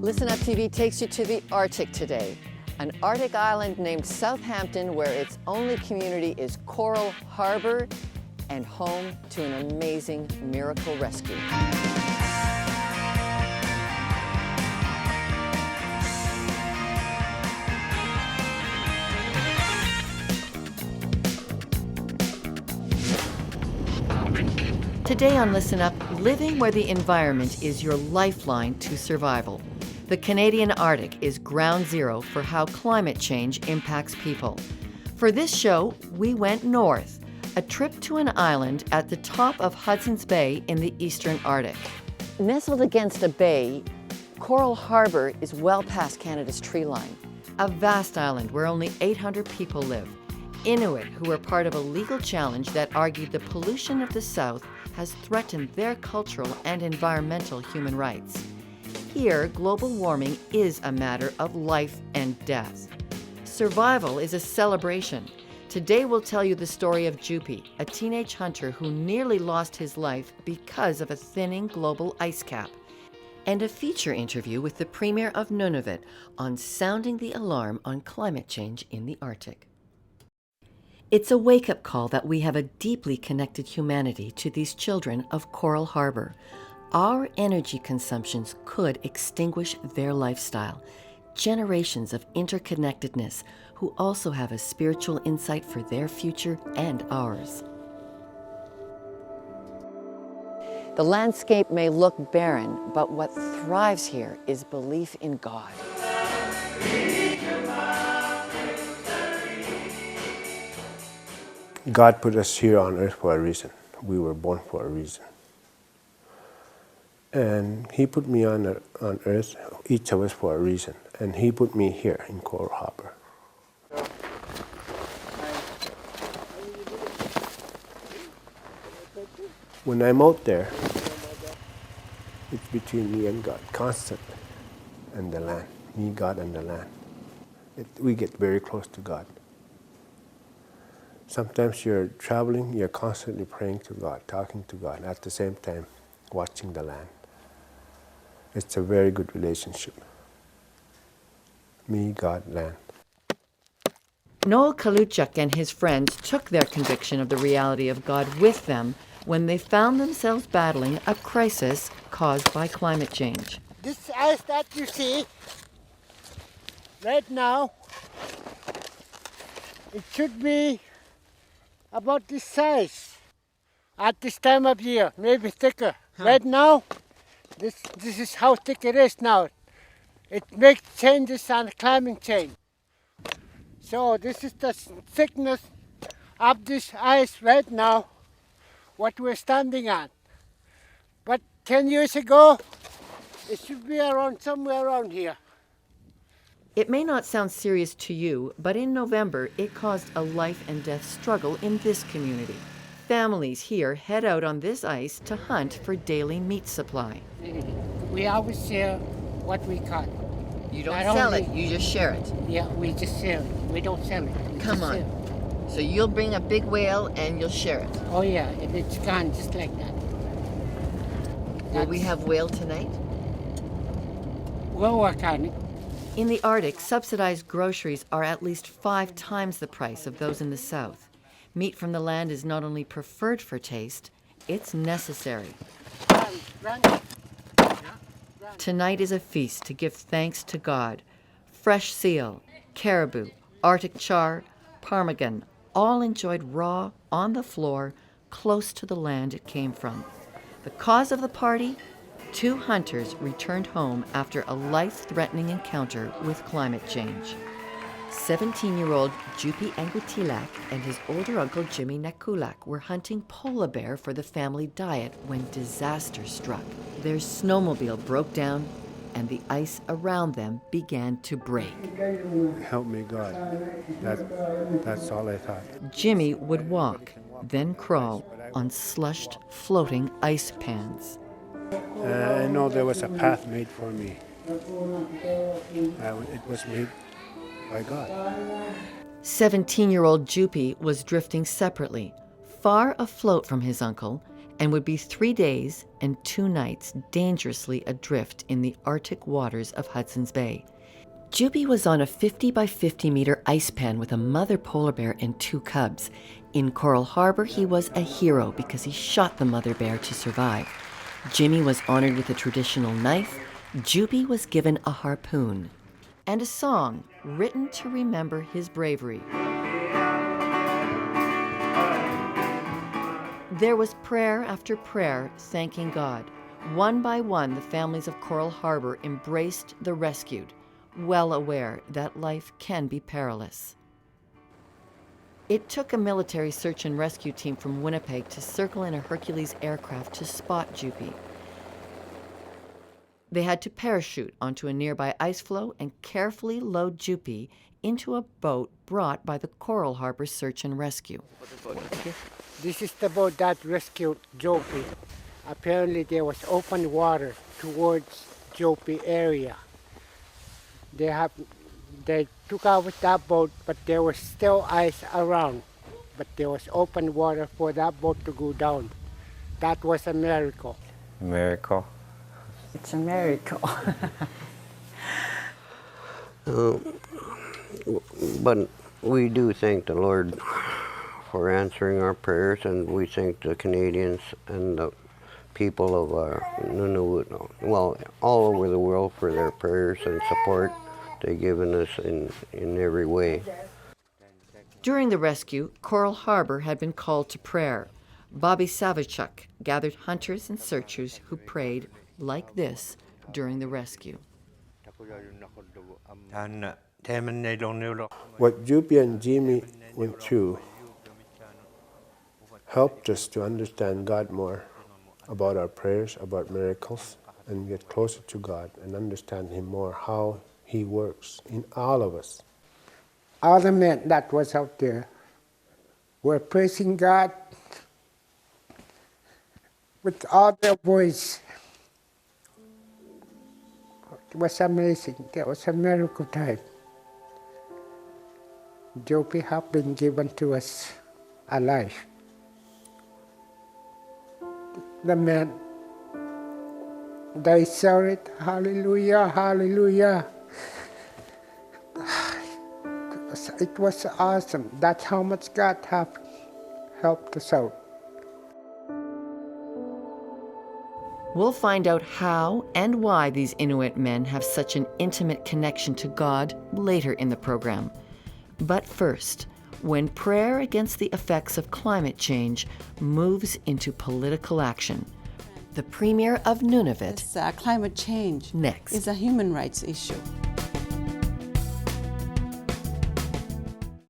Listen Up TV takes you to the Arctic today, an Arctic island named Southampton where its only community is Coral Harbor and home to an amazing miracle rescue. Today on Listen Up, living where the environment is your lifeline to survival. The Canadian Arctic is ground zero for how climate change impacts people. For this show, we went north, a trip to an island at the top of Hudson's Bay in the eastern Arctic. Nestled against a bay, Coral Harbor is well past Canada's tree line. A vast island where only 800 people live. Inuit, who are part of a legal challenge that argued the pollution of the South has threatened their cultural and environmental human rights. Here, global warming is a matter of life and death. Survival is a celebration. Today we'll tell you the story of Jupi, a teenage hunter who nearly lost his life because of a thinning global ice cap, and a feature interview with the Premier of Nunavut on sounding the alarm on climate change in the Arctic. It's a wake-up call that we have a deeply connected humanity to these children of Coral Harbor. Our energy consumptions could extinguish their lifestyle. Generations of interconnectedness who also have a spiritual insight for their future and ours. The landscape may look barren, but what thrives here is belief in God. God put us here on earth for a reason. We were born for a reason. And He put me on earth, each of us for a reason. And He put me here in Coral Harbor. When I'm out there, it's between me and God, constant, and the land. Me, God, and the land. We get very close to God. Sometimes you're traveling, you're constantly praying to God, talking to God, at the same time watching the land. It's a very good relationship. Me, God, land. Noel Kaluchuk and his friends took their conviction of the reality of God with them when they found themselves battling a crisis caused by climate change. This ice that you see right now, it should be about this size at this time of year, maybe thicker. Right now, this is how thick it is now. It makes changes on the climate change. So this is the thickness of this ice right now, what we're standing on. But 10 years ago, it should be around somewhere around here. It may not sound serious to you, but in November, it caused a life and death struggle in this community. Families here head out on this ice to hunt for daily meat supply. We always share what we caught. You don't sell it, you just share it. Yeah, we just share it. We don't sell it. Come on. So you'll bring a big whale and you'll share it. Oh yeah, and it's gone just like that. Will we have whale tonight? We'll work on it. In the Arctic, subsidized groceries are at least 5 times the price of those in the South. Meat from the land is not only preferred for taste, it's necessary. Run. Tonight is a feast to give thanks to God. Fresh seal, caribou, Arctic char, ptarmigan, all enjoyed raw, on the floor, close to the land it came from. The cause of the party? 2 hunters returned home after a life-threatening encounter with climate change. 17-year-old Jupi Angootealuk and his older uncle Jimmy Nakulak were hunting polar bear for the family diet when disaster struck. Their snowmobile broke down and the ice around them began to break. Help me, God. That's all I thought. Jimmy would walk, then crawl on slushed, floating ice pans. I know there was a path made for me. It was made by God. 17-year-old Jupi was drifting separately, far afloat from his uncle, and would be 3 days and 2 nights dangerously adrift in the Arctic waters of Hudson's Bay. Jupi was on a 50 by 50 meter ice pan with a mother polar bear and 2 cubs. In Coral Harbor, he was a hero because he shot the mother bear to survive. Jimmy was honored with a traditional knife. Jupi was given a harpoon and a song written to remember his bravery. There was prayer after prayer thanking God. One by one, the families of Coral Harbor embraced the rescued, well aware that life can be perilous. It took a military search and rescue team from Winnipeg to circle in a Hercules aircraft to spot Jupi. They had to parachute onto a nearby ice floe and carefully load Jupi into a boat brought by the Coral Harbor Search and Rescue. Okay. This is the boat that rescued Jupi. Apparently there was open water towards Jupi area. They took out with that boat, but there was still ice around. But there was open water for that boat to go down. That was a miracle. Miracle. It's a miracle. But we do thank the Lord for answering our prayers, and we thank the Canadians and the people of Inuit, well, all over the world for their prayers and support they've given us in every way. During the rescue, Coral Harbor had been called to prayer. Bobby Savichuk gathered hunters and searchers who prayed like this during the rescue. What Jupi and Jimmy went through helped us to understand God more, about our prayers, about miracles, and get closer to God and understand Him more, how He works in all of us. All the men that was out there were praising God with all their voice. It was amazing. That was a miracle time. Jupi has been given to us alive. The men, they shouted, hallelujah, hallelujah. It was awesome. That's how much God have helped us out. We'll find out how and why these Inuit men have such an intimate connection to God later in the program. But first, when prayer against the effects of climate change moves into political action, the Premier of Nunavut Climate change next. is a human rights issue.